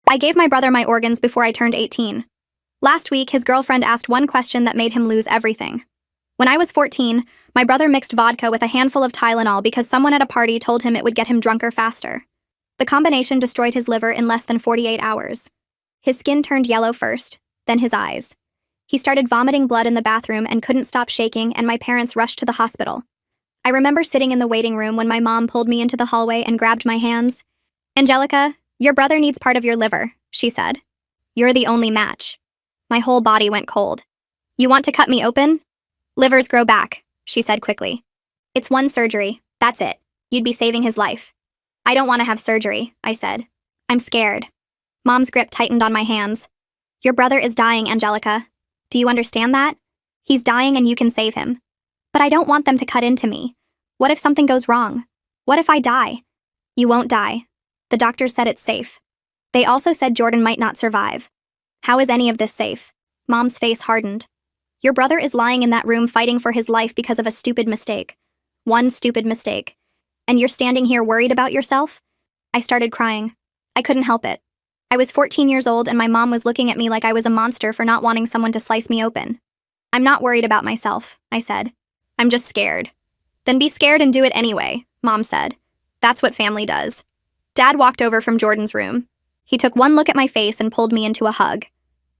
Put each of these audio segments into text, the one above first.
I gave my brother my organs before I turned 18. Last week, his girlfriend asked one question that made him lose everything. When I was 14, my brother mixed vodka with a handful of Tylenol because someone at a party told him it would get him drunker faster. The combination destroyed his liver in less than 48 hours. His skin turned yellow first, then his eyes. He started vomiting blood in the bathroom and couldn't stop shaking, and my parents rushed to the hospital. I remember sitting in the waiting room when my mom pulled me into the hallway and grabbed my hands. "Angelica, your brother needs part of your liver," she said. "You're the only match." My whole body went cold. "You want to cut me open?" "Livers grow back," she said quickly. "It's one surgery, that's it. You'd be saving his life." "I don't want to have surgery," I said. "I'm scared." Mom's grip tightened on my hands. "Your brother is dying, Angelica. Do you understand that? He's dying and you can save him. But I don't want them to cut into me. What if something goes wrong? What if I die?" "You won't die. The doctors said it's safe. They also said Jordan might not survive." "How is any of this safe?" Mom's face hardened. "Your brother is lying in that room fighting for his life because of a stupid mistake. One stupid mistake. And you're standing here worried about yourself?" I started crying. I couldn't help it. I was 14 years old and my mom was looking at me like I was a monster for not wanting someone to slice me open. "I'm not worried about myself," I said. "I'm just scared." "Then be scared and do it anyway," Mom said. "That's what family does." Dad walked over from Jordan's room. He took one look at my face and pulled me into a hug.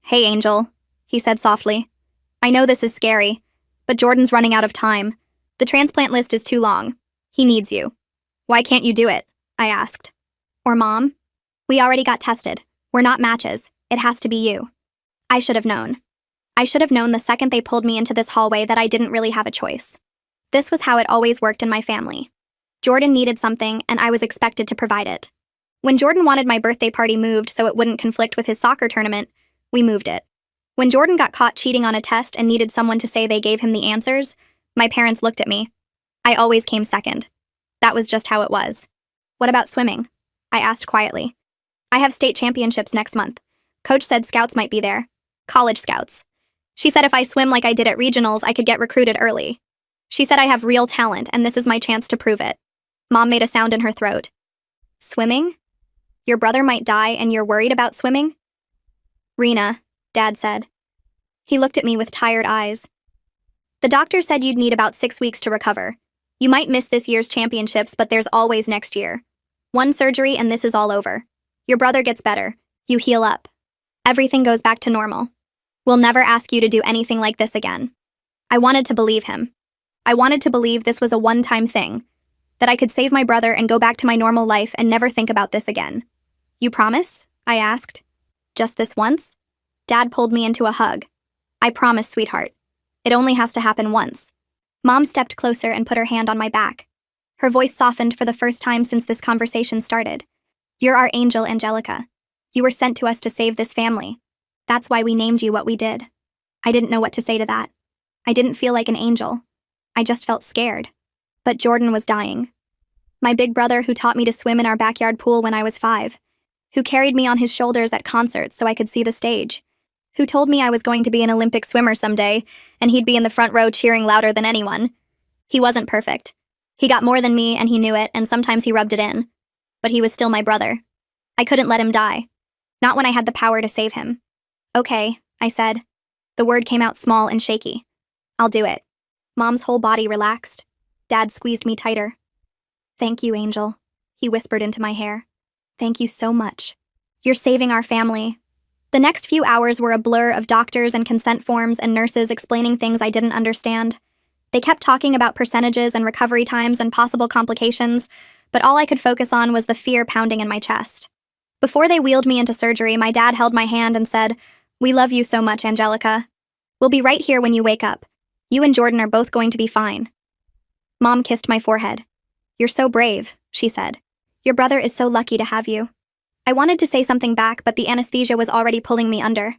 "Hey, Angel," he said softly. "I know this is scary, but Jordan's running out of time. The transplant list is too long. He needs you." "Why can't you do it?" I asked. "Or Mom? We already got tested. We're not matches. It has to be you." I should have known. I should have known the second they pulled me into this hallway that I didn't really have a choice. This was how it always worked in my family. Jordan needed something, and I was expected to provide it. When Jordan wanted my birthday party moved so it wouldn't conflict with his soccer tournament, we moved it. When Jordan got caught cheating on a test and needed someone to say they gave him the answers, my parents looked at me. I always came second. That was just how it was. "What about swimming?" I asked quietly. "I have state championships next month. Coach said scouts might be there. College scouts. She said if I swim like I did at regionals, I could get recruited early. She said I have real talent, and this is my chance to prove it." Mom made a sound in her throat. "Swimming? Your brother might die and you're worried about swimming?" "Rena," Dad said. He looked at me with tired eyes. "The doctor said you'd need about 6 weeks to recover. You might miss this year's championships, but there's always next year. One surgery and this is all over. Your brother gets better. You heal up. Everything goes back to normal. We'll never ask you to do anything like this again." I wanted to believe him. I wanted to believe this was a one-time thing, that I could save my brother and go back to my normal life and never think about this again. "You promise?" I asked. "Just this once?" Dad pulled me into a hug. "I promise, sweetheart. It only has to happen once." Mom stepped closer and put her hand on my back. Her voice softened for the first time since this conversation started. "You're our angel, Angelica. You were sent to us to save this family. That's why we named you what we did." I didn't know what to say to that. I didn't feel like an angel. I just felt scared. But Jordan was dying. My big brother who taught me to swim in our backyard pool when I was 5, who carried me on his shoulders at concerts so I could see the stage, who told me I was going to be an Olympic swimmer someday, and he'd be in the front row cheering louder than anyone. He wasn't perfect. He got more than me, and he knew it, and sometimes he rubbed it in. But he was still my brother. I couldn't let him die. Not when I had the power to save him. "Okay," I said. The word came out small and shaky. "I'll do it." Mom's whole body relaxed. Dad squeezed me tighter. "Thank you, Angel," he whispered into my hair. "Thank you so much. You're saving our family." The next few hours were a blur of doctors and consent forms and nurses explaining things I didn't understand. They kept talking about percentages and recovery times and possible complications, but all I could focus on was the fear pounding in my chest. Before they wheeled me into surgery, my dad held my hand and said, "We love you so much, Angelica. We'll be right here when you wake up. You and Jordan are both going to be fine." Mom kissed my forehead. "You're so brave," she said. "Your brother is so lucky to have you." I wanted to say something back, but the anesthesia was already pulling me under.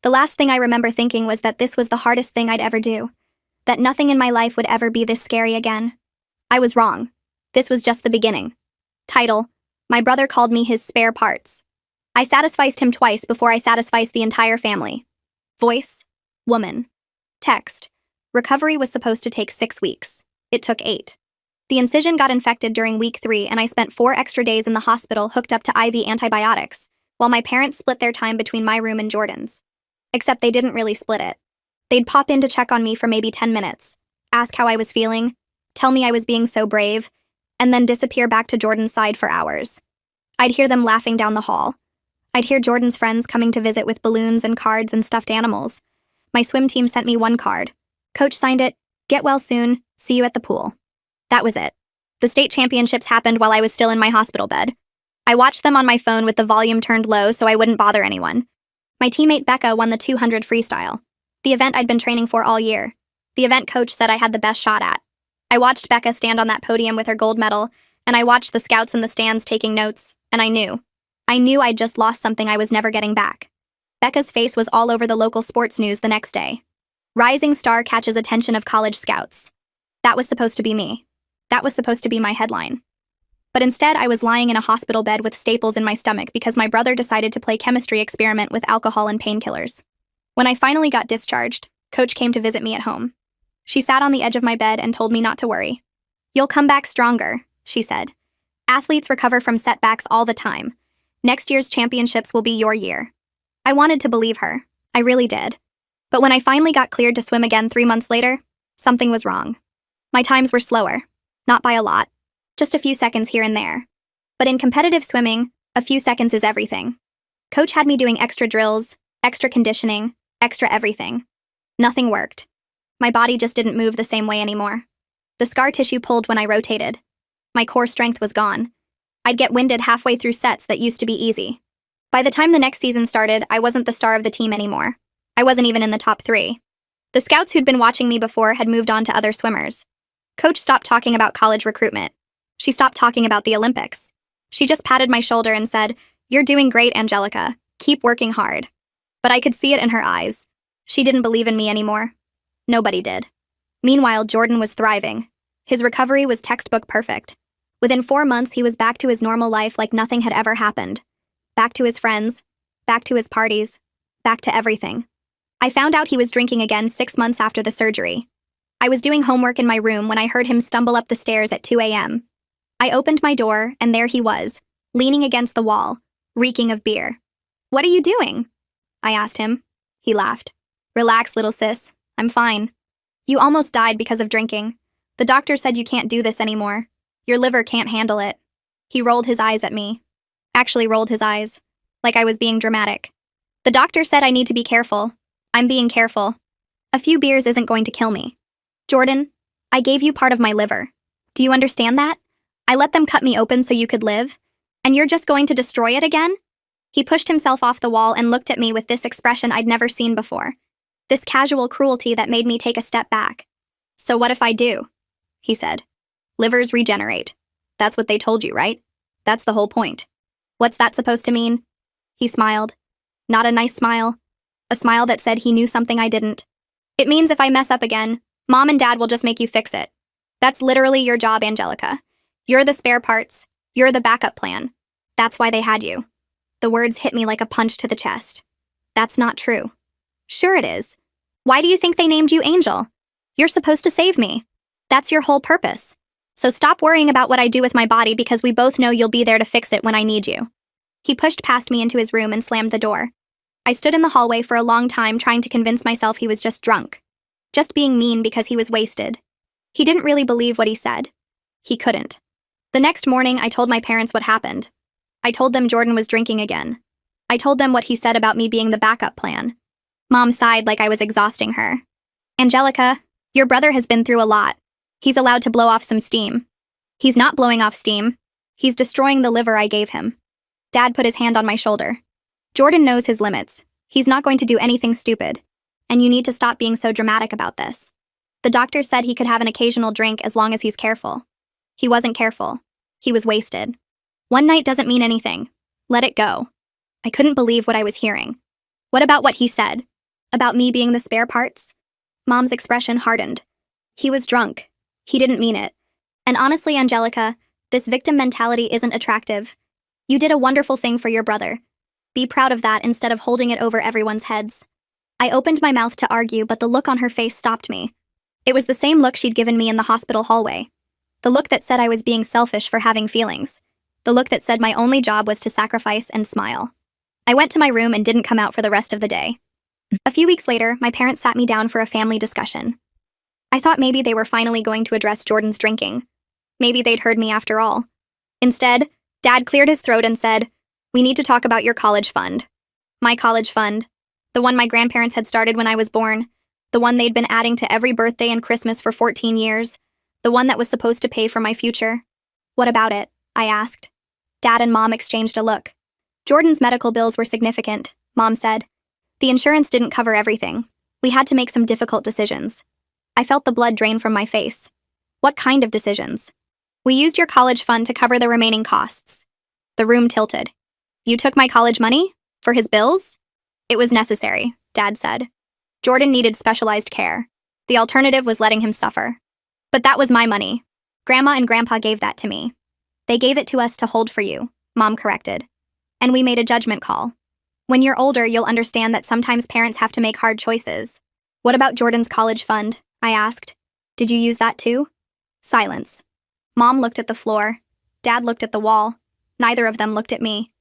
The last thing I remember thinking was that this was the hardest thing I'd ever do, that nothing in my life would ever be this scary again. I was wrong. This was just the beginning. Title: My brother called me his spare parts. I satisficed him twice before I satisficed the entire family. Voice: woman. Text: recovery was supposed to take 6 weeks. It took 8. The incision got infected during week 3, and I spent 4 extra days in the hospital hooked up to IV antibiotics, while my parents split their time between my room and Jordan's. Except they didn't really split it. They'd pop in to check on me for maybe 10 minutes, ask how I was feeling, tell me I was being so brave, and then disappear back to Jordan's side for hours. I'd hear them laughing down the hall. I'd hear Jordan's friends coming to visit with balloons and cards and stuffed animals. My swim team sent me one card. Coach signed it, "Get well soon, see you at the pool." That was it. The state championships happened while I was still in my hospital bed. I watched them on my phone with the volume turned low so I wouldn't bother anyone. My teammate Becca won the 200 freestyle, the event I'd been training for all year. The event coach said I had the best shot at. I watched Becca stand on that podium with her gold medal, and I watched the scouts in the stands taking notes, and I knew I'd just lost something I was never getting back. Becca's face was all over the local sports news the next day. Rising star catches attention of college scouts. That was supposed to be me. That was supposed to be my headline. But instead, I was lying in a hospital bed with staples in my stomach because my brother decided to play chemistry experiment with alcohol and painkillers. When I finally got discharged, Coach came to visit me at home. She sat on the edge of my bed and told me not to worry. "You'll come back stronger," she said. "Athletes recover from setbacks all the time. Next year's championships will be your year." I wanted to believe her. I really did. But when I finally got cleared to swim again 3 months later, something was wrong. My times were slower. Not by a lot. Just a few seconds here and there. But in competitive swimming, a few seconds is everything. Coach had me doing extra drills, extra conditioning, extra everything. Nothing worked. My body just didn't move the same way anymore. The scar tissue pulled when I rotated. My core strength was gone. I'd get winded halfway through sets that used to be easy. By the time the next season started, I wasn't the star of the team anymore. I wasn't even in the top 3. The scouts who'd been watching me before had moved on to other swimmers. Coach stopped talking about college recruitment. She stopped talking about the Olympics. She just patted my shoulder and said, "You're doing great, Angelica. Keep working hard." But I could see it in her eyes. She didn't believe in me anymore. Nobody did. Meanwhile, Jordan was thriving. His recovery was textbook perfect. Within 4 months, he was back to his normal life like nothing had ever happened. Back to his friends, back to his parties, back to everything. I found out he was drinking again 6 months after the surgery. I was doing homework in my room when I heard him stumble up the stairs at 2 a.m. I opened my door, and there he was, leaning against the wall, reeking of beer. "What are you doing?" I asked him. He laughed. "Relax, little sis. I'm fine. You almost died because of drinking. The doctor said you can't do this anymore. Your liver can't handle it." He rolled his eyes at me. Actually rolled his eyes, like I was being dramatic. "The doctor said I need to be careful. I'm being careful. A few beers isn't going to kill me. Jordan, I gave you part of my liver. Do you understand that? I let them cut me open so you could live, and you're just going to destroy it again?" He pushed himself off the wall and looked at me with this expression I'd never seen before. This casual cruelty that made me take a step back. "So what if I do?" he said. "Livers regenerate. That's what they told you, right? That's the whole point. What's that supposed to mean?" He smiled. Not a nice smile. A smile that said he knew something I didn't. "It means if I mess up again, Mom and Dad will just make you fix it. That's literally your job, Angelica. You're the spare parts. You're the backup plan. That's why they had you." The words hit me like a punch to the chest. That's not true. Sure it is. Why do you think they named you Angel? You're supposed to save me. That's your whole purpose. So stop worrying about what I do with my body because we both know you'll be there to fix it when I need you. He pushed past me into his room and slammed the door. I stood in the hallway for a long time trying to convince myself he was just drunk. Just being mean because he was wasted. He didn't really believe what he said. He couldn't. The next morning, I told my parents what happened. I told them Jordan was drinking again. I told them what he said about me being the backup plan. Mom sighed like I was exhausting her. "Angelica, your brother has been through a lot. He's allowed to blow off some steam." "He's not blowing off steam. He's destroying the liver I gave him." Dad put his hand on my shoulder. "Jordan knows his limits. He's not going to do anything stupid. And you need to stop being so dramatic about this. The doctor said he could have an occasional drink as long as he's careful. He wasn't careful. He was wasted. One night doesn't mean anything. Let it go." I couldn't believe what I was hearing. What about what he said? About me being the spare parts? Mom's expression hardened. He was drunk. He didn't mean it. And honestly, Angelica, this victim mentality isn't attractive. You did a wonderful thing for your brother. Be proud of that instead of holding it over everyone's heads. I opened my mouth to argue, but the look on her face stopped me. It was the same look she'd given me in the hospital hallway. The look that said I was being selfish for having feelings. The look that said my only job was to sacrifice and smile. I went to my room and didn't come out for the rest of the day. A few weeks later, my parents sat me down for a family discussion. I thought maybe they were finally going to address Jordan's drinking. Maybe they'd heard me after all. Instead, Dad cleared his throat and said, "We need to talk about your college fund." My college fund. The one my grandparents had started when I was born. The one they'd been adding to every birthday and Christmas for 14 years. The one that was supposed to pay for my future. "What about it?" I asked. Dad and Mom exchanged a look. "Jordan's medical bills were significant," Mom said. "The insurance didn't cover everything. We had to make some difficult decisions." I felt the blood drain from my face. "What kind of decisions?" "We used your college fund to cover the remaining costs." The room tilted. "You took my college money? For his bills?" "It was necessary," Dad said. "Jordan needed specialized care. The alternative was letting him suffer. But that was my money. Grandma and Grandpa gave that to me." "They gave it to us to hold for you," Mom corrected. "And we made a judgment call. When you're older, you'll understand that sometimes parents have to make hard choices." "What about Jordan's college fund?" I asked. "Did you use that too?" Silence. Mom looked at the floor. Dad looked at the wall. Neither of them looked at me.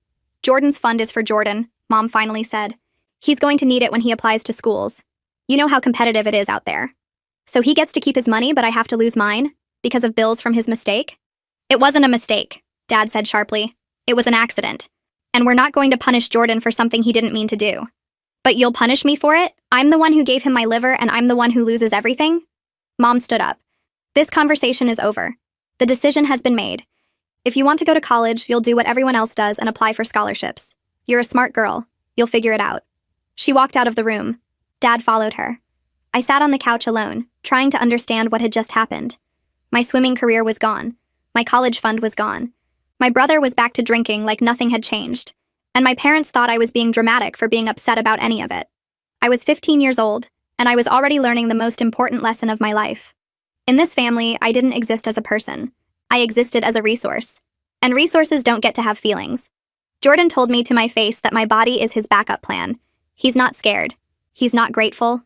"Jordan's fund is for Jordan," Mom finally said. "He's going to need it when he applies to schools. You know how competitive it is out there. So he gets to keep his money, but I have to lose mine? Because of bills from his mistake?" "It wasn't a mistake," Dad said sharply. "It was an accident. And we're not going to punish Jordan for something he didn't mean to do." "But you'll punish me for it? I'm the one who gave him my liver and I'm the one who loses everything?" Mom stood up. "This conversation is over. The decision has been made. If you want to go to college, you'll do what everyone else does and apply for scholarships. You're a smart girl. You'll figure it out." She walked out of the room. Dad followed her. I sat on the couch alone, trying to understand what had just happened. My swimming career was gone. My college fund was gone. My brother was back to drinking like nothing had changed. And my parents thought I was being dramatic for being upset about any of it. I was 15 years old, and I was already learning the most important lesson of my life. In this family, I didn't exist as a person. I existed as a resource. And resources don't get to have feelings. Jordan told me to my face that my body is his backup plan. He's not scared. He's not grateful.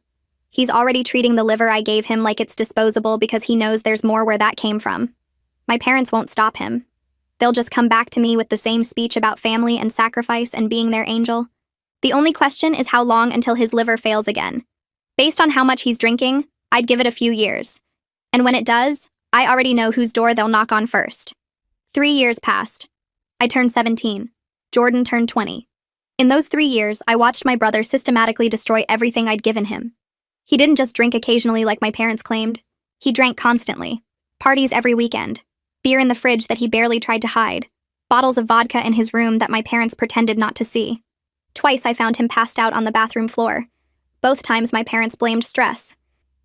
He's already treating the liver I gave him like it's disposable because he knows there's more where that came from. My parents won't stop him. They'll just come back to me with the same speech about family and sacrifice and being their angel. The only question is how long until his liver fails again. Based on how much he's drinking, I'd give it a few years. And when it does, I already know whose door they'll knock on first. 3 years passed. I turned 17. Jordan turned 20. In those 3 years, I watched my brother systematically destroy everything I'd given him. He didn't just drink occasionally like my parents claimed. He drank constantly. Parties every weekend. Beer in the fridge that he barely tried to hide. Bottles of vodka in his room that my parents pretended not to see. Twice I found him passed out on the bathroom floor. Both times my parents blamed stress.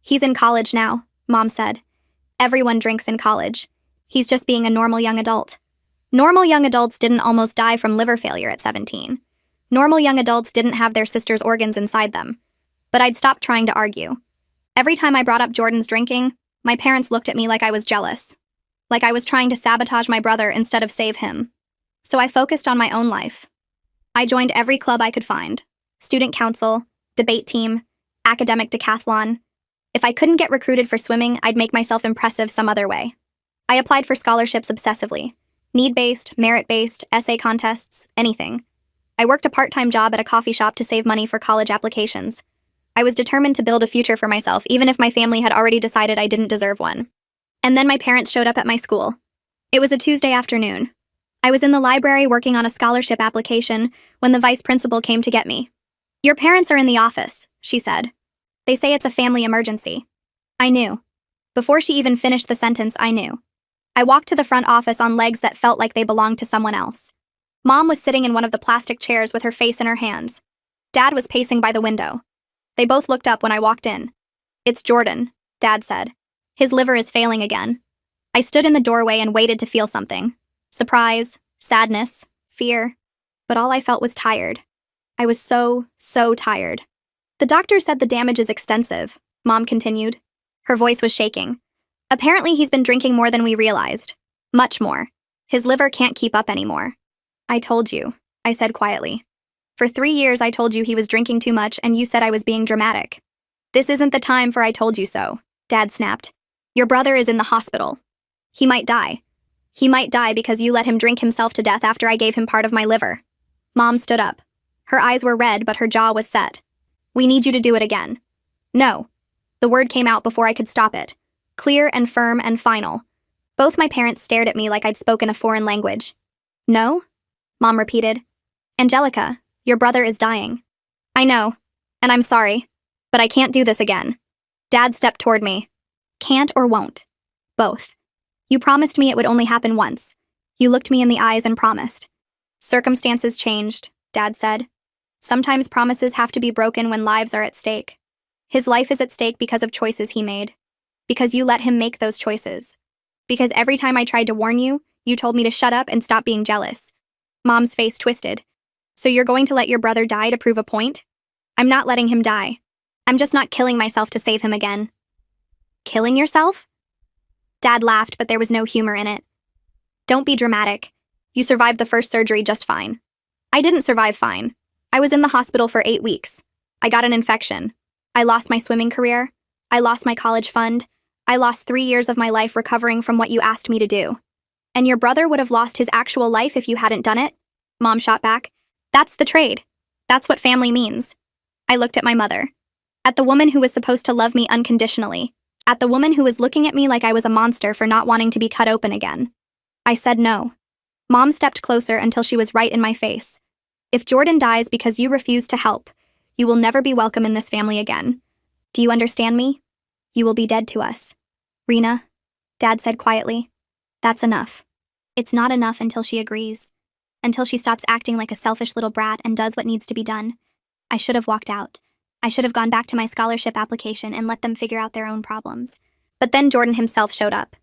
"He's in college now," Mom said. "Everyone drinks in college. He's just being a normal young adult." Normal young adults didn't almost die from liver failure at 17. Normal young adults didn't have their sister's organs inside them. But I'd stopped trying to argue. Every time I brought up Jordan's drinking, my parents looked at me like I was jealous. Like I was trying to sabotage my brother instead of save him. So I focused on my own life. I joined every club I could find. Student council, debate team, academic decathlon. If I couldn't get recruited for swimming, I'd make myself impressive some other way. I applied for scholarships obsessively. Need-based, merit-based, essay contests, anything. I worked a part-time job at a coffee shop to save money for college applications. I was determined to build a future for myself, even if my family had already decided I didn't deserve one. And then my parents showed up at my school. It was a Tuesday afternoon. I was in the library working on a scholarship application when the vice principal came to get me. "Your parents are in the office," she said. "They say it's a family emergency." I knew. Before she even finished the sentence, I knew. I walked to the front office on legs that felt like they belonged to someone else. Mom was sitting in one of the plastic chairs with her face in her hands. Dad was pacing by the window. They both looked up when I walked in. "It's Jordan," Dad said. "His liver is failing again." I stood in the doorway and waited to feel something. Surprise, sadness, fear. But all I felt was tired. I was so tired. "The doctor said the damage is extensive," Mom continued. Her voice was shaking. "Apparently he's been drinking more than we realized. Much more. His liver can't keep up anymore." "I told you," I said quietly. "For 3 years I told you he was drinking too much and you said I was being dramatic." "This isn't the time for I told you so," Dad snapped. "Your brother is in the hospital. He might die. He might die because you let him drink himself to death after I gave him part of my liver." Mom stood up. Her eyes were red, but her jaw was set. "We need you to do it again." "No." The word came out before I could stop it. Clear and firm and final. Both my parents stared at me like I'd spoken a foreign language. "No?" Mom repeated. "Angelica, your brother is dying." "I know, and I'm sorry, but I can't do this again." Dad stepped toward me. "Can't or won't?" "Both. You promised me it would only happen once. You looked me in the eyes and promised." "Circumstances changed," Dad said. "Sometimes promises have to be broken when lives are at stake. His life is at stake because of choices he made. Because you let him make those choices. Because every time I tried to warn you, you told me to shut up and stop being jealous." Mom's face twisted. "So you're going to let your brother die to prove a point?" "I'm not letting him die. I'm just not killing myself to save him again." "Killing yourself?" Dad laughed, but there was no humor in it. "Don't be dramatic. You survived the first surgery just fine." "I didn't survive fine. I was in the hospital for 8 weeks. I got an infection. I lost my swimming career. I lost my college fund. I lost 3 years of my life recovering from what you asked me to do." "And your brother would have lost his actual life if you hadn't done it?" Mom shot back. "That's the trade. That's what family means." I looked at my mother. At the woman who was supposed to love me unconditionally. At the woman who was looking at me like I was a monster for not wanting to be cut open again. I said no. Mom stepped closer until she was right in my face. "If Jordan dies because you refuse to help, you will never be welcome in this family again. Do you understand me? You will be dead to us." "Rena," Dad said quietly, "that's enough." "It's not enough until she agrees. Until she stops acting like a selfish little brat and does what needs to be done." I should have walked out. I should have gone back to my scholarship application and let them figure out their own problems. But then Jordan himself showed up.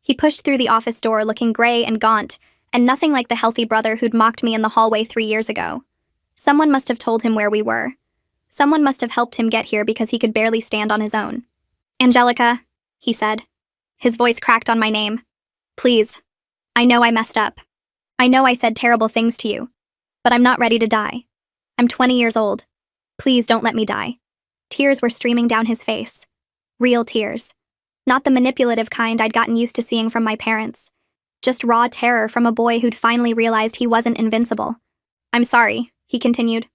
He pushed through the office door looking gray and gaunt, and nothing like the healthy brother who'd mocked me in the hallway 3 years ago. Someone must have told him where we were. Someone must have helped him get here because he could barely stand on his own. "Angelica," he said. His voice cracked on my name. "Please. I know I messed up. I know I said terrible things to you. But I'm not ready to die. I'm 20 years old. Please don't let me die." Tears were streaming down his face. Real tears. Not the manipulative kind I'd gotten used to seeing from my parents. Just raw terror from a boy who'd finally realized he wasn't invincible. "I'm sorry," he continued.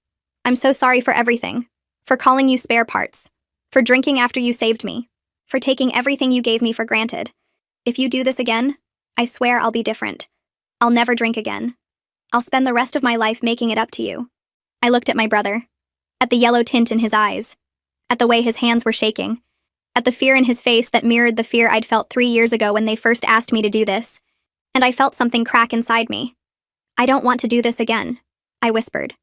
"I'm so sorry for everything. For calling you spare parts. For drinking after you saved me. For taking everything you gave me for granted. If you do this again, I swear I'll be different. I'll never drink again. I'll spend the rest of my life making it up to you." I looked at my brother. At the yellow tint in his eyes. At the way his hands were shaking. At the fear in his face that mirrored the fear I'd felt 3 years ago when they first asked me to do this. And I felt something crack inside me. "I don't want to do this again," I whispered.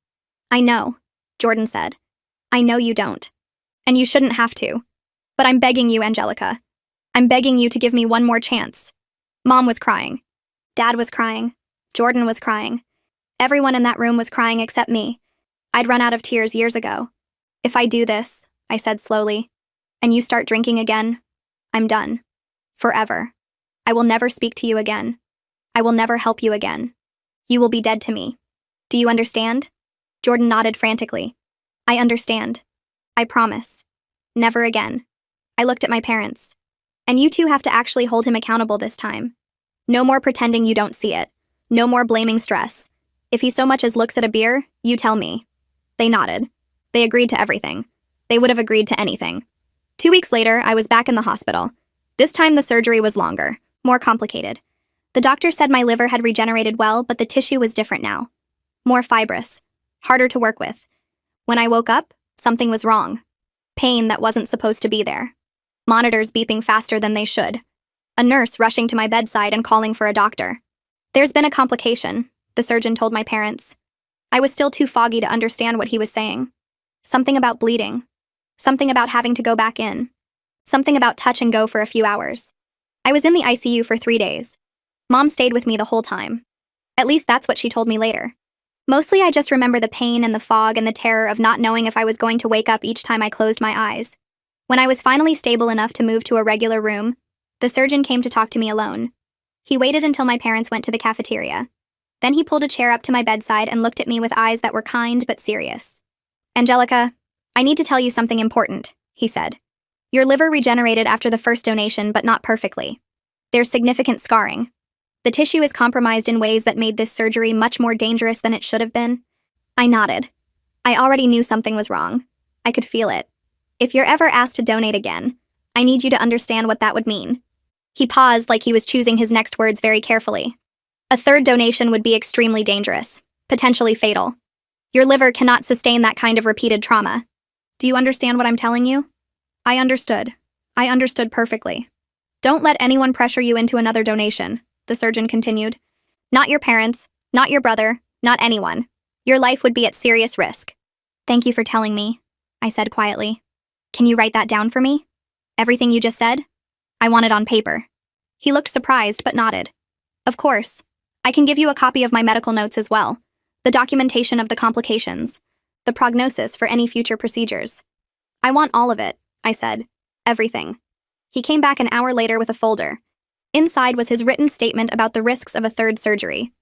"I know," Jordan said. "I know you don't. And you shouldn't have to. But I'm begging you, Angelica. I'm begging you to give me one more chance." Mom was crying. Dad was crying. Jordan was crying. Everyone in that room was crying except me. I'd run out of tears years ago. "If I do this," I said slowly, "and you start drinking again, I'm done. Forever. I will never speak to you again. I will never help you again. You will be dead to me. Do you understand?" Jordan nodded frantically. "I understand. I promise. Never again." I looked at my parents. "And you two have to actually hold him accountable this time. No more pretending you don't see it. No more blaming stress. If he so much as looks at a beer, you tell me." They nodded. They agreed to everything. They would have agreed to anything. 2 weeks later, I was back in the hospital. This time the surgery was longer, more complicated. The doctor said my liver had regenerated well, but the tissue was different now. More fibrous. Harder to work with. When I woke up, something was wrong. Pain that wasn't supposed to be there. Monitors beeping faster than they should. A nurse rushing to my bedside and calling for a doctor. "There's been a complication," the surgeon told my parents. I was still too foggy to understand what he was saying. Something about bleeding. Something about having to go back in. Something about touch and go for a few hours. I was in the ICU for 3 days. Mom stayed with me the whole time. At least that's what she told me later. Mostly I just remember the pain and the fog and the terror of not knowing if I was going to wake up each time I closed my eyes. When I was finally stable enough to move to a regular room, the surgeon came to talk to me alone. He waited until my parents went to the cafeteria. Then he pulled a chair up to my bedside and looked at me with eyes that were kind but serious. "Angelica, I need to tell you something important," he said. "Your liver regenerated after the first donation, but not perfectly. There's significant scarring. The tissue is compromised in ways that made this surgery much more dangerous than it should have been." I nodded. I already knew something was wrong. I could feel it. If you're ever asked to donate again, I need you to understand what that would mean. He paused like he was choosing his next words very carefully. A third donation would be extremely dangerous, potentially fatal. Your liver cannot sustain that kind of repeated trauma. Do you understand what I'm telling you? I understood. I understood perfectly. Don't let anyone pressure you into another donation, the surgeon continued. Not your parents, not your brother, not anyone. Your life would be at serious risk. Thank you for telling me, I said quietly. Can you write that down for me? Everything you just said? I want it on paper. He looked surprised but nodded. Of course. I can give you a copy of my medical notes as well. The documentation of the complications. The prognosis for any future procedures. I want all of it, I said. Everything. He came back an hour later with a folder. Inside was his written statement about the risks of a third surgery.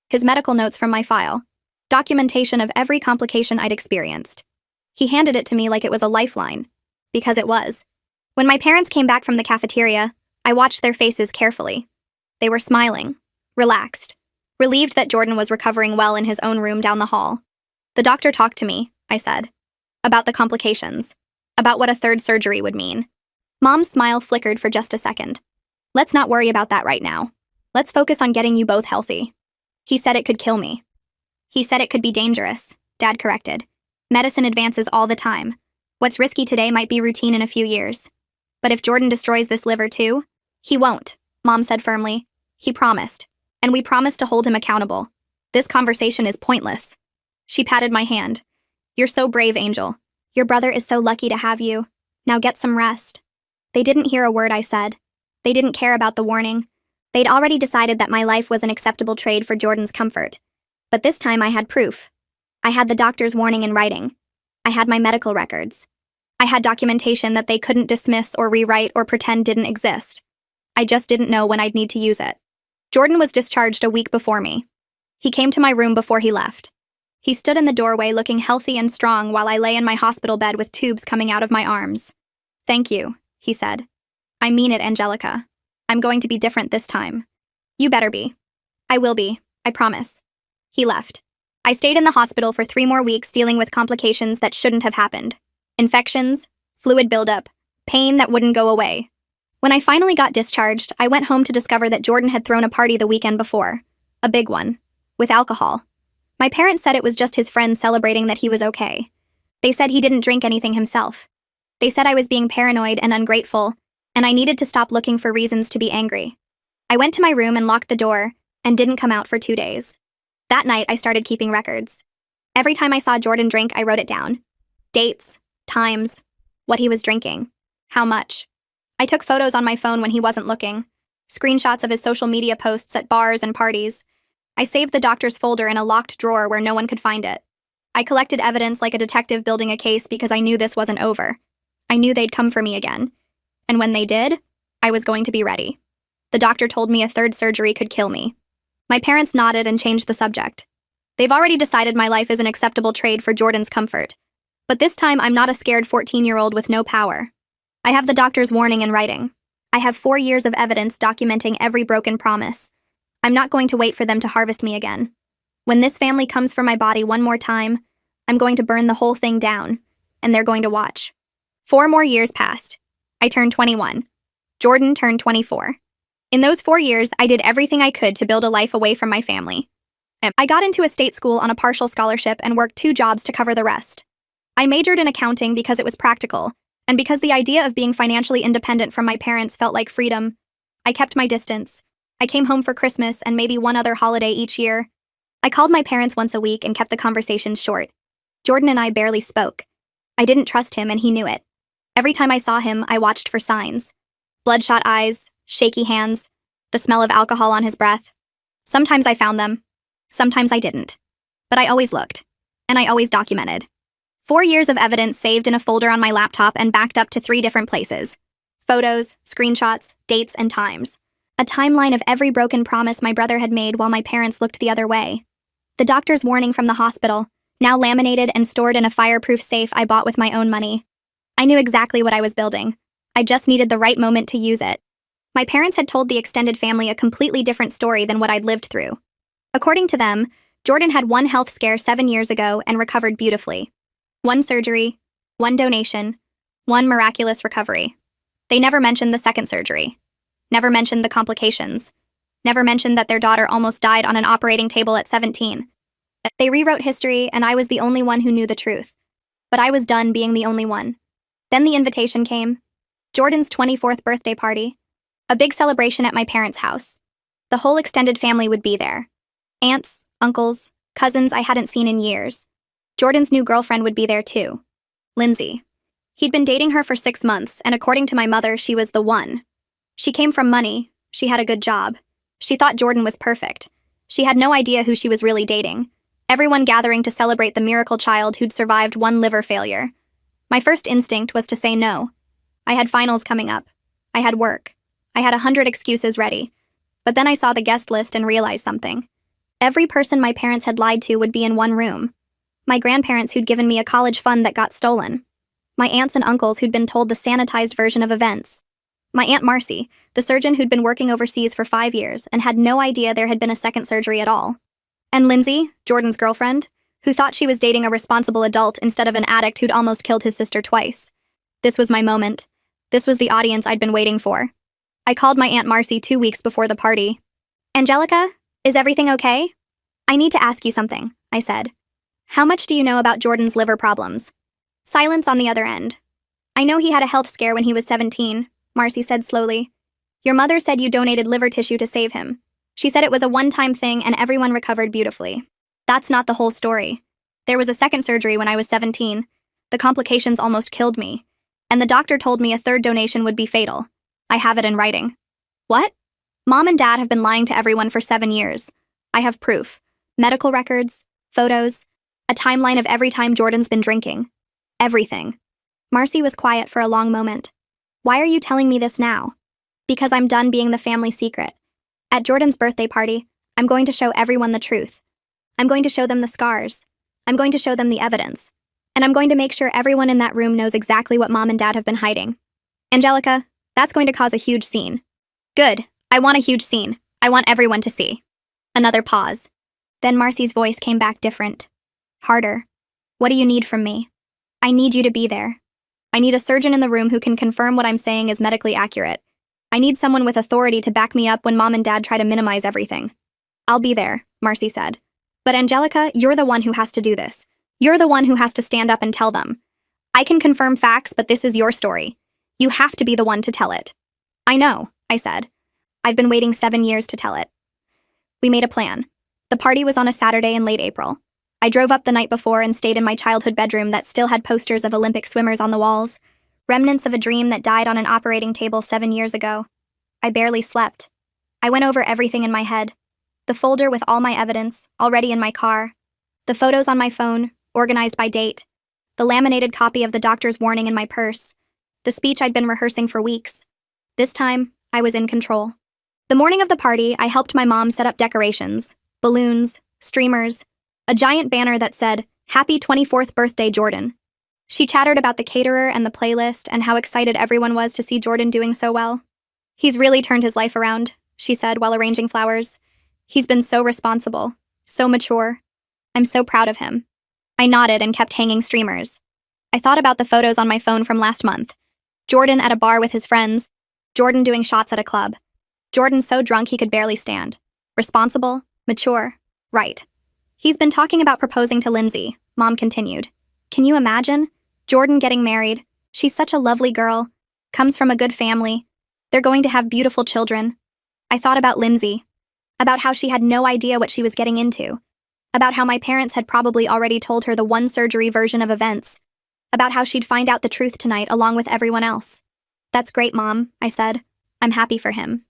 His medical notes from my file. Documentation of every complication I'd experienced. He handed it to me like it was a lifeline. Because it was. When my parents came back from the cafeteria, I watched their faces carefully. They were smiling, relaxed, relieved that Jordan was recovering well in his own room down the hall. The doctor talked to me, I said. About the complications. About what a third surgery would mean. Mom's smile flickered for just a second. Let's not worry about that right now. Let's focus on getting you both healthy. He said it could kill me. He said it could be dangerous, Dad corrected. Medicine advances all the time. What's risky today might be routine in a few years. But if Jordan destroys this liver too, he won't, Mom said firmly. He promised. And we promised to hold him accountable. This conversation is pointless. She patted my hand. You're so brave, Angel. Your brother is so lucky to have you. Now get some rest. They didn't hear a word I said. They didn't care about the warning. They'd already decided that my life was an acceptable trade for Jordan's comfort. But this time I had proof. I had the doctor's warning in writing. I had my medical records. I had documentation that they couldn't dismiss or rewrite or pretend didn't exist. I just didn't know when I'd need to use it. Jordan was discharged a week before me. He came to my room before he left. He stood in the doorway looking healthy and strong while I lay in my hospital bed with tubes coming out of my arms. Thank you, he said. I mean it, Angelica. I'm going to be different this time. You better be. I will be, I promise. He left. I stayed in the hospital for 3 more weeks dealing with complications that shouldn't have happened. Infections, fluid buildup, pain that wouldn't go away. When I finally got discharged, I went home to discover that Jordan had thrown a party the weekend before. A big one. With alcohol. My parents said it was just his friends celebrating that he was okay. They said he didn't drink anything himself. They said I was being paranoid and ungrateful, and I needed to stop looking for reasons to be angry. I went to my room and locked the door, and didn't come out for 2 days. That night, I started keeping records. Every time I saw Jordan drink, I wrote it down. Dates, times, what he was drinking, how much. I took photos on my phone when he wasn't looking, screenshots of his social media posts at bars and parties. I saved the doctor's folder in a locked drawer where no one could find it. I collected evidence like a detective building a case because I knew this wasn't over. I knew they'd come for me again. And when they did, I was going to be ready. The doctor told me a third surgery could kill me. My parents nodded and changed the subject. They've already decided my life is an acceptable trade for Jordan's comfort. But this time, I'm not a scared 14-year-old with no power. I have the doctor's warning in writing. I have 4 years of evidence documenting every broken promise. I'm not going to wait for them to harvest me again. When this family comes for my body one more time, I'm going to burn the whole thing down, and they're going to watch. 4 more years passed. I turned 21. Jordan turned 24. In those 4 years, I did everything I could to build a life away from my family. I got into a state school on a partial scholarship and worked 2 jobs to cover the rest. I majored in accounting because it was practical, and because the idea of being financially independent from my parents felt like freedom. I kept my distance. I came home for Christmas and maybe one other holiday each year. I called my parents once a week and kept the conversations short. Jordan and I barely spoke. I didn't trust him and he knew it. Every time I saw him, I watched for signs. Bloodshot eyes, shaky hands, the smell of alcohol on his breath. Sometimes I found them. Sometimes I didn't. But I always looked. And I always documented. 4 years of evidence saved in a folder on my laptop and backed up to 3 different places. Photos, screenshots, dates, and times. A timeline of every broken promise my brother had made while my parents looked the other way. The doctor's warning from the hospital, now laminated and stored in a fireproof safe I bought with my own money. I knew exactly what I was building. I just needed the right moment to use it. My parents had told the extended family a completely different story than what I'd lived through. According to them, Jordan had one health scare 7 years ago and recovered beautifully. One surgery, one donation, one miraculous recovery. They never mentioned the second surgery, never mentioned the complications, never mentioned that their daughter almost died on an operating table at 17. They rewrote history, and I was the only one who knew the truth. But I was done being the only one. Then the invitation came. Jordan's 24th birthday party. A big celebration at my parents' house. The whole extended family would be there. Aunts, uncles, cousins I hadn't seen in years. Jordan's new girlfriend would be there too. Lindsay. He'd been dating her for 6 months, and according to my mother, she was the one. She came from money. She had a good job. She thought Jordan was perfect. She had no idea who she was really dating. Everyone gathering to celebrate the miracle child who'd survived one liver failure. My first instinct was to say no. I had finals coming up. I had work. I had 100 excuses ready. But then I saw the guest list and realized something. Every person my parents had lied to would be in one room. My grandparents who'd given me a college fund that got stolen. My aunts and uncles who'd been told the sanitized version of events. My Aunt Marcy, the surgeon who'd been working overseas for 5 years and had no idea there had been a second surgery at all. And Lindsay, Jordan's girlfriend, who thought she was dating a responsible adult instead of an addict who'd almost killed his sister twice. This was my moment. This was the audience I'd been waiting for. I called my Aunt Marcy 2 weeks before the party. "Angelica, is everything okay? I need to ask you something," I said. "How much do you know about Jordan's liver problems?" Silence on the other end. "I know he had a health scare when he was 17, Marcy said slowly. "Your mother said you donated liver tissue to save him. She said it was a one-time thing and everyone recovered beautifully. That's not the whole story. There was a second surgery when I was 17. The complications almost killed me. And the doctor told me a third donation would be fatal. I have it in writing." "What?" "Mom and Dad have been lying to everyone for 7 years. I have proof. Medical records, photos, a timeline of every time Jordan's been drinking. Everything." Marcy was quiet for a long moment. "Why are you telling me this now?" "Because I'm done being the family secret. At Jordan's birthday party, I'm going to show everyone the truth. I'm going to show them the scars. I'm going to show them the evidence. And I'm going to make sure everyone in that room knows exactly what Mom and Dad have been hiding. Angelica, that's going to cause a huge scene." "Good. I want a huge scene. I want everyone to see." Another pause. Then Marcy's voice came back different. Harder. "What do you need from me?" "I need you to be there. I need a surgeon in the room who can confirm what I'm saying is medically accurate. I need someone with authority to back me up when Mom and Dad try to minimize everything." "I'll be there," Marcy said. "But Angelica, you're the one who has to do this. You're the one who has to stand up and tell them. I can confirm facts, but this is your story. You have to be the one to tell it." "I know," I said. "I've been waiting 7 years to tell it." We made a plan. The party was on a Saturday in late April. I drove up the night before and stayed in my childhood bedroom that still had posters of Olympic swimmers on the walls, remnants of a dream that died on an operating table 7 years ago. I barely slept. I went over everything in my head. The folder with all my evidence, already in my car. The photos on my phone, organized by date. The laminated copy of the doctor's warning in my purse. The speech I'd been rehearsing for weeks. This time, I was in control. The morning of the party, I helped my mom set up decorations, balloons, streamers, a giant banner that said, "Happy 24th birthday, Jordan." She chattered about the caterer and the playlist and how excited everyone was to see Jordan doing so well. "He's really turned his life around," she said while arranging flowers. "He's been so responsible, so mature. I'm so proud of him." I nodded and kept hanging streamers. I thought about the photos on my phone from last month. Jordan at a bar with his friends. Jordan doing shots at a club. Jordan so drunk he could barely stand. Responsible, mature, right. "He's been talking about proposing to Lindsay," Mom continued. "Can you imagine? Jordan getting married. She's such a lovely girl. Comes from a good family. They're going to have beautiful children." I thought about Lindsay. About how she had no idea what she was getting into. About how my parents had probably already told her the one surgery version of events. About how she'd find out the truth tonight along with everyone else. "That's great, Mom," I said. "I'm happy for him."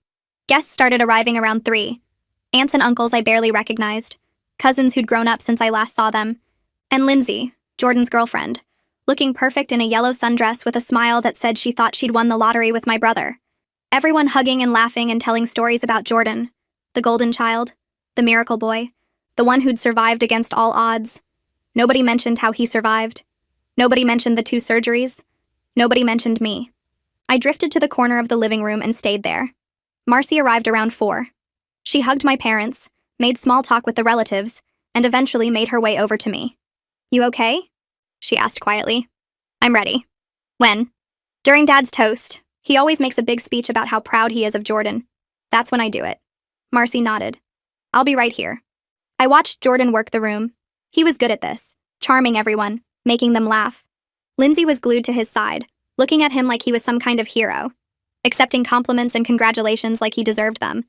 Guests started arriving around 3. Aunts and uncles I barely recognized. Cousins who'd grown up since I last saw them. And Lindsay, Jordan's girlfriend, looking perfect in a yellow sundress with a smile that said she thought she'd won the lottery with my brother. Everyone hugging and laughing and telling stories about Jordan, the golden child, the miracle boy, the one who'd survived against all odds. Nobody mentioned how he survived. Nobody mentioned the 2 surgeries. Nobody mentioned me. I drifted to the corner of the living room and stayed there. Marcy arrived around 4. She hugged my parents, made small talk with the relatives, and eventually made her way over to me. "You okay?" she asked quietly. I'm ready. When? During Dad's toast. He always makes a big speech about how proud he is of Jordan. That's when I do it. Marcy nodded. I'll be right here. I watched Jordan work the room. He was good at this, charming everyone, making them laugh. Lindsay was glued to his side, looking at him like he was some kind of hero, accepting compliments and congratulations like he deserved them,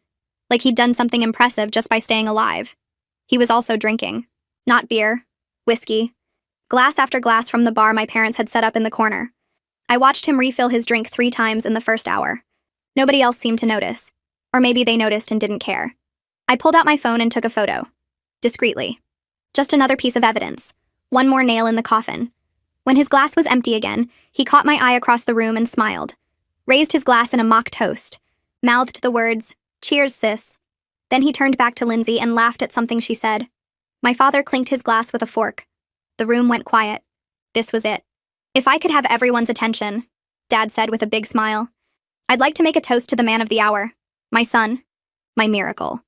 like he'd done something impressive just by staying alive. He was also drinking. Not beer, whiskey, glass after glass from the bar my parents had set up in the corner. I watched him refill his drink 3 times in the first hour. Nobody else seemed to notice. Or maybe they noticed and didn't care. I pulled out my phone and took a photo. Discreetly. Just another piece of evidence. One more nail in the coffin. When his glass was empty again, he caught my eye across the room and smiled. Raised his glass in a mock toast. Mouthed the words, "Cheers, sis." Then he turned back to Lindsay and laughed at something she said. My father clinked his glass with a fork. The room went quiet. This was it. If I could have everyone's attention, Dad said with a big smile, I'd like to make a toast to the man of the hour. My son. My miracle.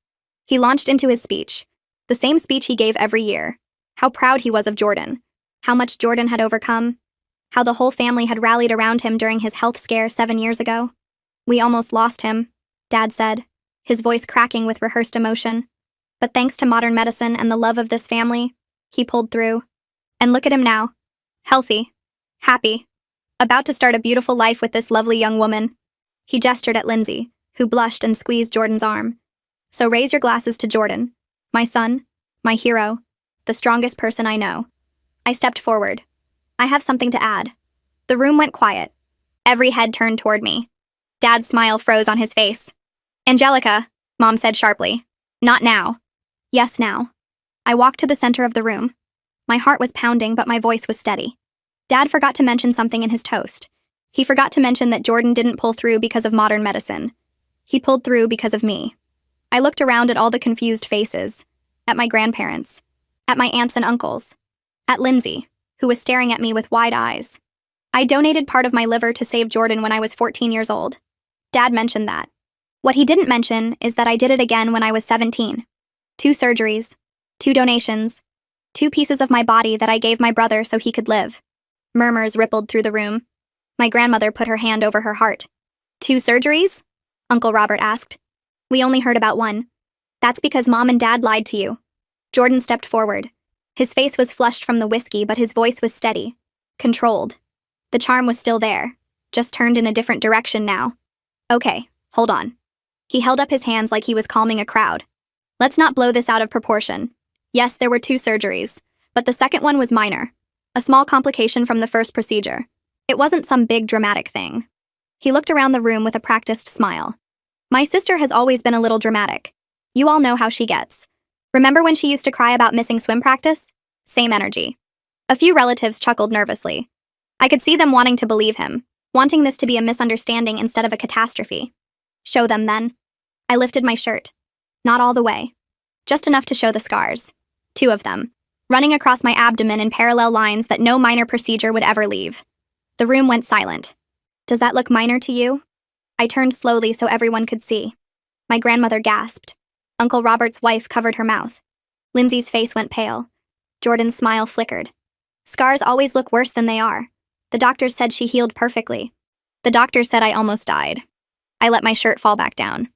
He launched into his speech. The same speech he gave every year. How proud he was of Jordan. How much Jordan had overcome. How the whole family had rallied around him during his health scare 7 years ago. We almost lost him, Dad said, his voice cracking with rehearsed emotion. But thanks to modern medicine and the love of this family, he pulled through. And look at him now. Healthy. Happy. About to start a beautiful life with this lovely young woman. He gestured at Lindsay, who blushed and squeezed Jordan's arm. So raise your glasses to Jordan. My son. My hero. The strongest person I know. I stepped forward. I have something to add. The room went quiet. Every head turned toward me. Dad's smile froze on his face. Angelica, Mom said sharply. Not now. Yes, now. I walked to the center of the room. My heart was pounding, but my voice was steady. Dad forgot to mention something in his toast. He forgot to mention that Jordan didn't pull through because of modern medicine. He pulled through because of me. I looked around at all the confused faces. At my grandparents. At my aunts and uncles. At Lindsay, who was staring at me with wide eyes. I donated part of my liver to save Jordan when I was 14 years old. Dad mentioned that. What he didn't mention is that I did it again when I was 17. 2 surgeries. 2 donations. 2 pieces of my body that I gave my brother so he could live. Murmurs rippled through the room. My grandmother put her hand over her heart. 2 surgeries? Uncle Robert asked. We only heard about 1. That's because Mom and Dad lied to you. Jordan stepped forward. His face was flushed from the whiskey, but his voice was steady. Controlled. The charm was still there, just turned in a different direction now. Okay, hold on. He held up his hands like he was calming a crowd. Let's not blow this out of proportion. Yes, there were 2 surgeries, but the second one was minor. A small complication from the first procedure. It wasn't some big dramatic thing. He looked around the room with a practiced smile. My sister has always been a little dramatic. You all know how she gets. Remember when she used to cry about missing swim practice? Same energy. A few relatives chuckled nervously. I could see them wanting to believe him, wanting this to be a misunderstanding instead of a catastrophe. Show them then. I lifted my shirt. Not all the way. Just enough to show the scars. 2 of them. Running across my abdomen in parallel lines that no minor procedure would ever leave. The room went silent. Does that look minor to you? I turned slowly so everyone could see. My grandmother gasped. Uncle Robert's wife covered her mouth. Lindsay's face went pale. Jordan's smile flickered. Scars always look worse than they are. The doctors said she healed perfectly. The doctors said I almost died. I let my shirt fall back down.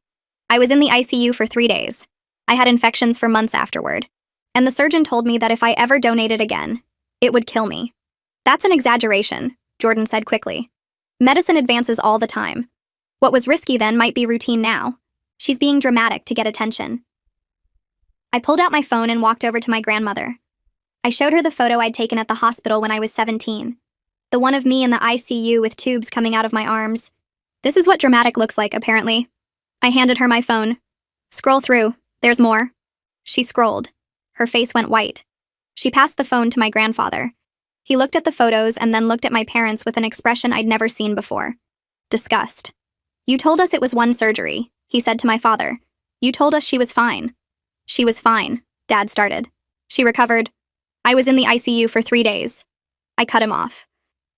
I was in the ICU for 3 days. I had infections for months afterward. And the surgeon told me that if I ever donated again, it would kill me. That's an exaggeration, Jordan said quickly. Medicine advances all the time. What was risky then might be routine now. She's being dramatic to get attention. I pulled out my phone and walked over to my grandmother. I showed her the photo I'd taken at the hospital when I was 17. The one of me in the ICU with tubes coming out of my arms. This is what dramatic looks like, apparently. I handed her my phone. Scroll through. There's more. She scrolled. Her face went white. She passed the phone to my grandfather. He looked at the photos and then looked at my parents with an expression I'd never seen before. Disgust. You told us it was 1 surgery, he said to my father. You told us she was fine. She was fine, Dad started. She recovered. I was in the ICU for 3 days. I cut him off.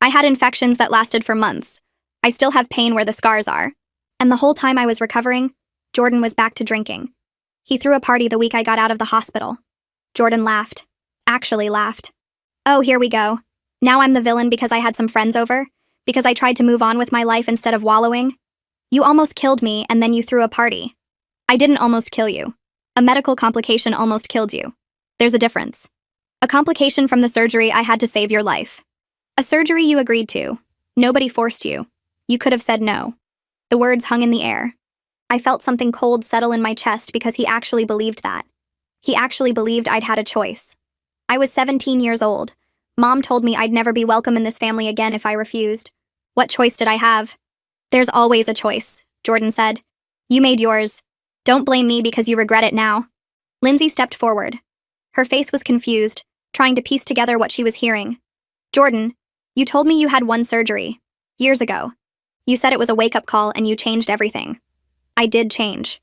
I had infections that lasted for months. I still have pain where the scars are. And the whole time I was recovering, Jordan was back to drinking. He threw a party the week I got out of the hospital. Jordan laughed. Actually laughed. Oh, here we go. Now I'm the villain because I had some friends over? Because I tried to move on with my life instead of wallowing? You almost killed me and then you threw a party. I didn't almost kill you. A medical complication almost killed you. There's a difference. A complication from the surgery I had to save your life. A surgery you agreed to. Nobody forced you. You could have said no. The words hung in the air. I felt something cold settle in my chest because he actually believed that. He actually believed I'd had a choice. I was 17 years old. Mom told me I'd never be welcome in this family again if I refused. What choice did I have? There's always a choice, Jordan said. You made yours. Don't blame me because you regret it now. Lindsay stepped forward. Her face was confused, trying to piece together what she was hearing. Jordan, you told me you had one surgery. Years ago. You said it was a wake-up call and you changed everything. I did change.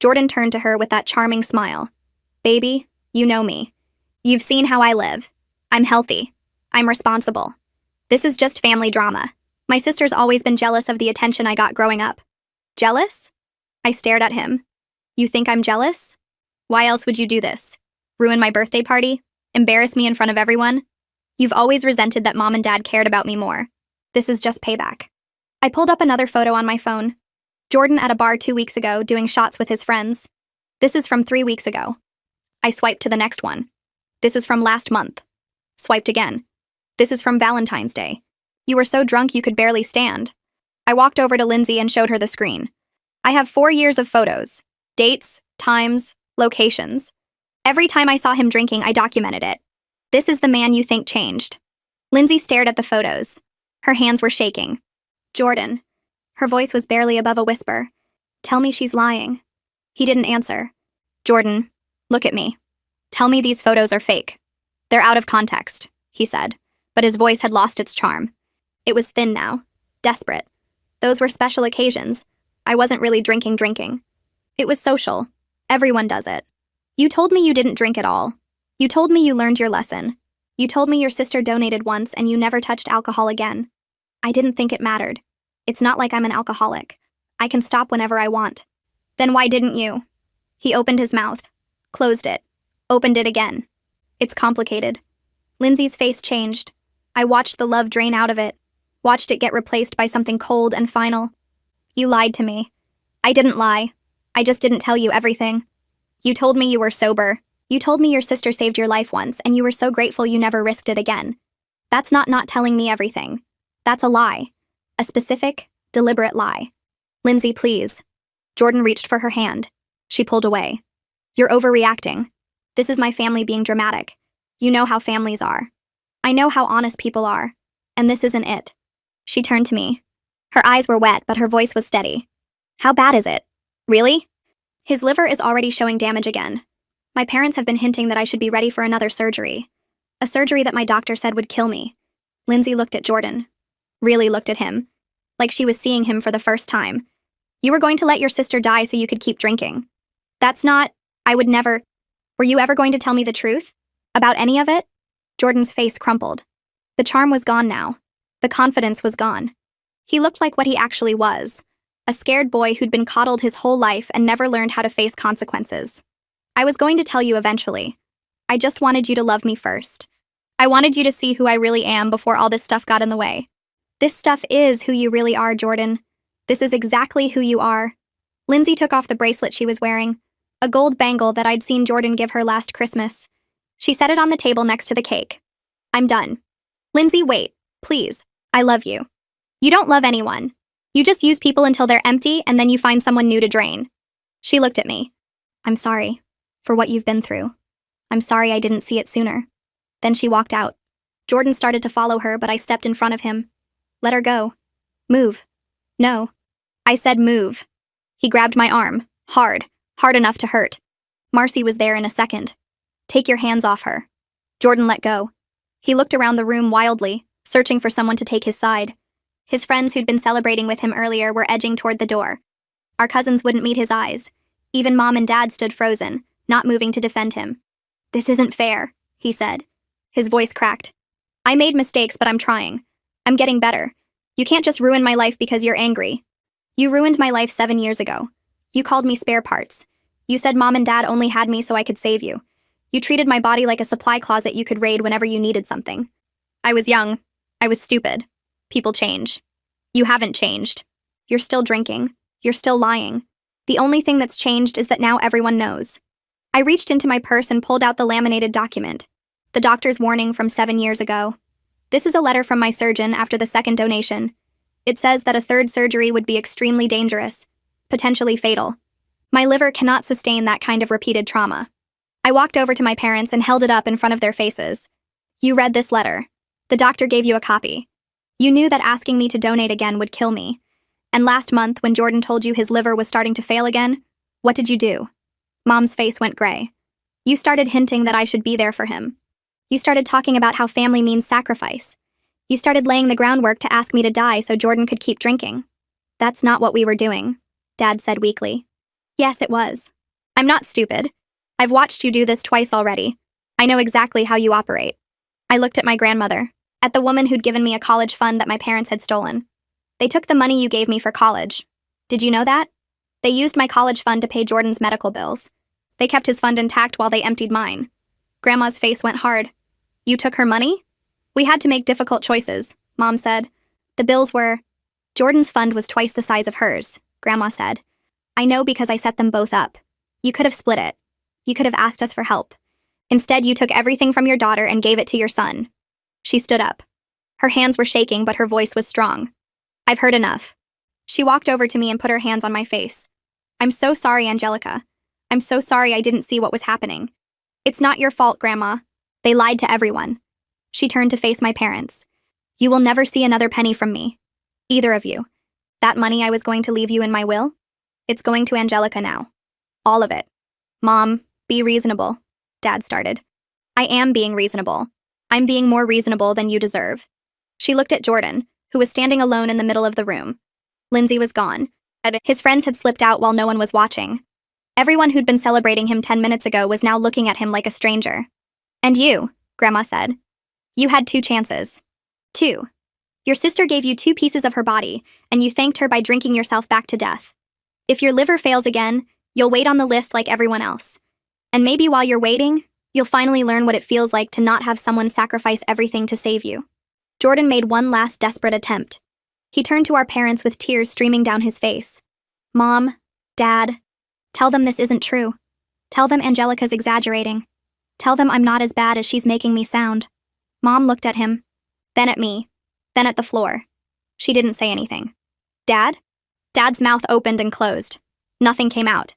Jordan turned to her with that charming smile. Baby, you know me. You've seen how I live. I'm healthy. I'm responsible. This is just family drama. My sister's always been jealous of the attention I got growing up. Jealous? I stared at him. You think I'm jealous? Why else would you do this? Ruin my birthday party? Embarrass me in front of everyone? You've always resented that Mom and Dad cared about me more. This is just payback. I pulled up another photo on my phone. Jordan at a bar 2 weeks ago doing shots with his friends. This is from 3 weeks ago. I swiped to the next one. This is from last month. Swiped again. This is from Valentine's Day. You were so drunk you could barely stand. I walked over to Lindsay and showed her the screen. I have 4 years of photos. Dates, times, locations. Every time I saw him drinking, I documented it. This is the man you think changed. Lindsay stared at the photos. Her hands were shaking. Jordan. Her voice was barely above a whisper. Tell me she's lying. He didn't answer. Jordan, look at me. Tell me these photos are fake. They're out of context, he said, but his voice had lost its charm. It was thin now, desperate. Those were special occasions. I wasn't really drinking. It was social. Everyone does it. You told me you didn't drink at all. You told me you learned your lesson. You told me your sister donated once and you never touched alcohol again. I didn't think it mattered. It's not like I'm an alcoholic. I can stop whenever I want. Then why didn't you? He opened his mouth, closed it, opened it again. It's complicated. Lindsay's face changed. I watched the love drain out of it, watched it get replaced by something cold and final. You lied to me. I didn't lie. I just didn't tell you everything. You told me you were sober. You told me your sister saved your life once and you were so grateful you never risked it again. That's not telling me everything. That's a lie. A specific, deliberate lie. Lindsay, please. Jordan reached for her hand. She pulled away. You're overreacting. This is my family being dramatic. You know how families are. I know how honest people are. And this isn't it. She turned to me. Her eyes were wet, but her voice was steady. How bad is it? Really? His liver is already showing damage again. My parents have been hinting that I should be ready for another surgery. A surgery that my doctor said would kill me. Lindsay looked at Jordan. Really looked at him. Like she was seeing him for the first time. You were going to let your sister die so you could keep drinking. That's not... I would never... Were you ever going to tell me the truth? About any of it? Jordan's face crumpled. The charm was gone now. The confidence was gone. He looked like what he actually was. A scared boy who'd been coddled his whole life and never learned how to face consequences. I was going to tell you eventually. I just wanted you to love me first. I wanted you to see who I really am before all this stuff got in the way. This stuff is who you really are, Jordan. This is exactly who you are. Lindsay took off the bracelet she was wearing, a gold bangle that I'd seen Jordan give her last Christmas. She set it on the table next to the cake. I'm done. Lindsay, wait, please. I love you. You don't love anyone. You just use people until they're empty and then you find someone new to drain. She looked at me. I'm sorry for what you've been through. I'm sorry I didn't see it sooner. Then she walked out. Jordan started to follow her, but I stepped in front of him. Let her go. Move. No. I said move. He grabbed my arm, hard enough to hurt. Marcy was there in a second. Take your hands off her. Jordan let go. He looked around the room wildly, searching for someone to take his side. His friends who'd been celebrating with him earlier were edging toward the door. Our cousins wouldn't meet his eyes. Even Mom and Dad stood frozen, not moving to defend him. This isn't fair, he said. His voice cracked. I made mistakes, but I'm trying. I'm getting better. You can't just ruin my life because you're angry. You ruined my life 7 years ago. You called me spare parts. You said Mom and Dad only had me so I could save you. You treated my body like a supply closet you could raid whenever you needed something. I was young. I was stupid. People change. You haven't changed. You're still drinking. You're still lying. The only thing that's changed is that now everyone knows. I reached into my purse and pulled out the laminated document. The doctor's warning from 7 years ago. This is a letter from my surgeon after the second donation. It says that a third surgery would be extremely dangerous, potentially fatal. My liver cannot sustain that kind of repeated trauma. I walked over to my parents and held it up in front of their faces. You read this letter. The doctor gave you a copy. You knew that asking me to donate again would kill me. And last month, when Jordan told you his liver was starting to fail again, what did you do? Mom's face went gray. You started hinting that I should be there for him. You started talking about how family means sacrifice. You started laying the groundwork to ask me to die so Jordan could keep drinking. That's not what we were doing, Dad said weakly. Yes, it was. I'm not stupid. I've watched you do this twice already. I know exactly how you operate. I looked at my grandmother, at the woman who'd given me a college fund that my parents had stolen. They took the money you gave me for college. Did you know that? They used my college fund to pay Jordan's medical bills. They kept his fund intact while they emptied mine. Grandma's face went hard. You took her money? We had to make difficult choices, Mom said. The bills were... Jordan's fund was twice the size of hers, Grandma said. I know because I set them both up. You could have split it. You could have asked us for help. Instead, you took everything from your daughter and gave it to your son. She stood up. Her hands were shaking, but her voice was strong. I've heard enough. She walked over to me and put her hands on my face. I'm so sorry, Angelica. I'm so sorry I didn't see what was happening. It's not your fault, Grandma. They lied to everyone. She turned to face my parents. You will never see another penny from me. Either of you. That money I was going to leave you in my will? It's going to Angelica now. All of it. Mom, be reasonable, Dad started. I am being reasonable. I'm being more reasonable than you deserve. She looked at Jordan, who was standing alone in the middle of the room. Lindsay was gone. His friends had slipped out while no one was watching. Everyone who'd been celebrating him 10 minutes ago was now looking at him like a stranger. And you, Grandma said. You had 2 chances. 2. Your sister gave you 2 pieces of her body, and you thanked her by drinking yourself back to death. If your liver fails again, you'll wait on the list like everyone else. And maybe while you're waiting, you'll finally learn what it feels like to not have someone sacrifice everything to save you. Jordan made one last desperate attempt. He turned to our parents with tears streaming down his face. Mom, Dad, tell them this isn't true. Tell them Angelica's exaggerating. Tell them I'm not as bad as she's making me sound. Mom looked at him, then at me, then at the floor. She didn't say anything. Dad? Dad's mouth opened and closed. Nothing came out.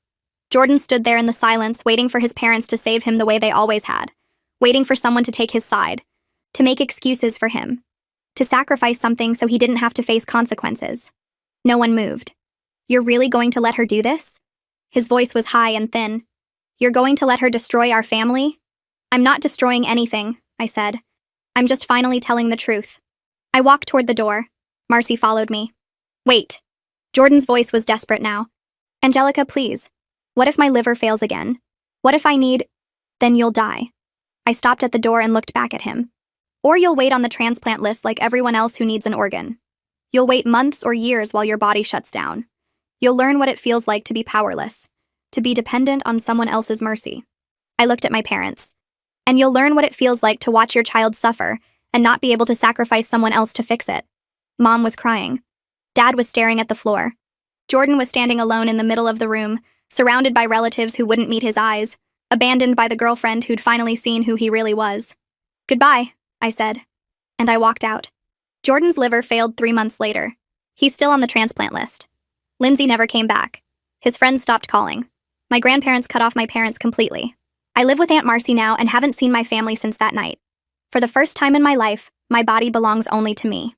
Jordan stood there in the silence, waiting for his parents to save him the way they always had, waiting for someone to take his side, to make excuses for him, to sacrifice something so he didn't have to face consequences. No one moved. You're really going to let her do this? His voice was high and thin. You're going to let her destroy our family? I'm not destroying anything, I said. I'm just finally telling the truth. I walked toward the door. Marcy followed me. Wait. Jordan's voice was desperate now. Angelica, please. What if my liver fails again? What if I need... Then you'll die. I stopped at the door and looked back at him. Or you'll wait on the transplant list like everyone else who needs an organ. You'll wait months or years while your body shuts down. You'll learn what it feels like to be powerless, to be dependent on someone else's mercy. I looked at my parents. And you'll learn what it feels like to watch your child suffer and not be able to sacrifice someone else to fix it. Mom was crying. Dad was staring at the floor. Jordan was standing alone in the middle of the room, surrounded by relatives who wouldn't meet his eyes, abandoned by the girlfriend who'd finally seen who he really was. Goodbye, I said. And I walked out. Jordan's liver failed 3 months later. He's still on the transplant list. Lindsay never came back. His friends stopped calling. My grandparents cut off my parents completely. I live with Aunt Marcy now and haven't seen my family since that night. For the first time in my life, my body belongs only to me.